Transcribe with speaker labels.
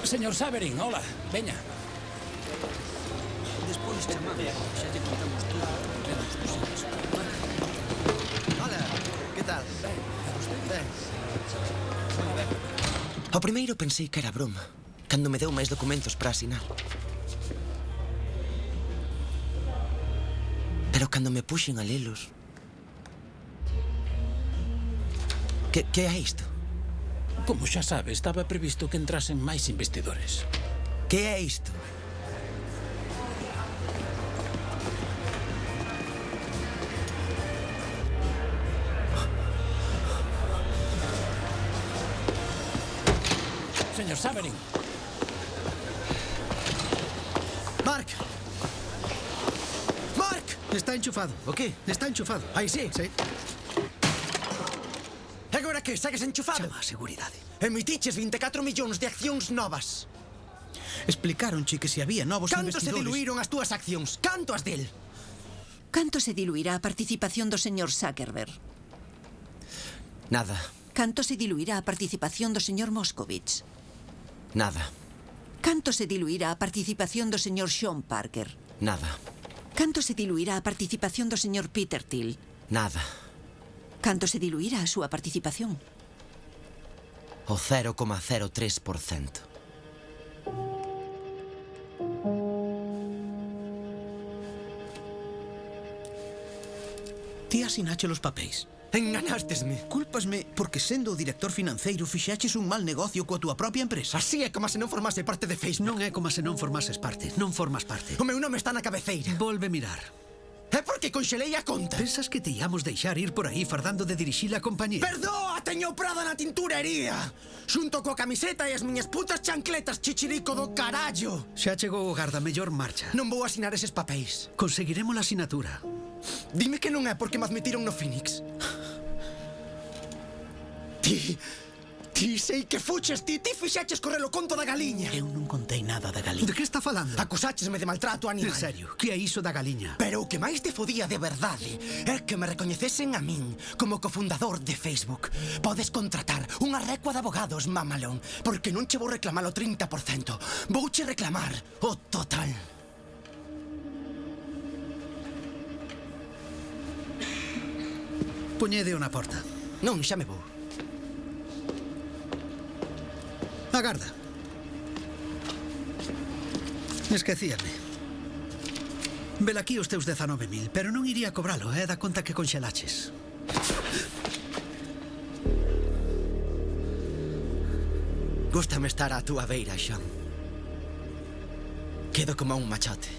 Speaker 1: Señor Saverin, hola, veña.
Speaker 2: Despois chamame, xa te contamos todo.
Speaker 3: Hola, que tal? Ben. Ao primeiro pensei que era broma, cando me deu máis documentos para asinar. Pero cando me puxen a lelos... Que é isto?
Speaker 1: Como xa sabe, estaba previsto que entrasen máis investidores.
Speaker 3: Que é isto?
Speaker 1: Señor Saverin.
Speaker 3: Mark! Mark!
Speaker 4: Está enchufado.
Speaker 3: O qué?
Speaker 4: Está enchufado.
Speaker 3: Aí sí?
Speaker 4: Sí.
Speaker 3: E agora que? Segues enchufado?
Speaker 4: Chama a seguridade.
Speaker 3: Emitiches 24 millóns de accións novas.
Speaker 4: Explicaronche que se había novos
Speaker 3: Canto se
Speaker 4: investidores...
Speaker 3: diluíron as túas accións? Canto as del?
Speaker 5: Canto se diluirá a participación do señor Zuckerberg?
Speaker 3: Nada.
Speaker 5: Canto se diluirá a participación do señor Moscovich?
Speaker 3: Nada.
Speaker 5: Canto se diluirá a participación do señor Sean Parker?
Speaker 3: Nada.
Speaker 5: Canto se diluirá a participación do señor Peter Thiel?
Speaker 3: Nada.
Speaker 5: Canto se diluirá a súa participación?
Speaker 3: O 0,03%.
Speaker 4: Ti asinache los papéis.
Speaker 3: Enganástesme.
Speaker 4: Cúlpasme porque sendo o director financeiro fixaches un mal negocio coa túa propia empresa.
Speaker 3: Así é como se non formase parte de Facebook.
Speaker 4: Non é como se non formases parte. Non formas parte.
Speaker 3: O meu nome está na cabeceira.
Speaker 4: Volve mirar.
Speaker 3: É porque conxelei a conta.
Speaker 4: Pensas que te íamos deixar ir por aí fardando de dirixir a compañía?
Speaker 3: Perdoa, teño Prada na tinturería. Xunto coa camiseta e as miñas putas chancletas, chichirico do carallo.
Speaker 4: Xa chegou o garda, mellor marcha.
Speaker 3: Non vou asinar eses papéis.
Speaker 4: Conseguiremos a asinatura.
Speaker 3: Dime que non é porque me admitiron no Phoenix. Ti sei que fuches, ti fixaches correr o conto da galiña.
Speaker 4: Eu non contei nada da galiña. De que está falando?
Speaker 3: Acusáchesme de maltrato animal.
Speaker 4: En serio, que é iso da galiña?
Speaker 3: Pero o que máis te fodía de verdade é que me recoñecesen a min como cofundador de Facebook. Podes contratar unha recua de abogados, mamalón, porque non che vou reclamar o 30%. Vouche reclamar o total.
Speaker 4: Poñedeo na porta.
Speaker 3: Non, xa me vou.
Speaker 4: Agarda. Esquecíame. Velaquí os teus 19.000, pero non iría a cobralo, da conta que conxelaches.
Speaker 3: Gústame estar á túa beira, Sean. Quedo como un machote.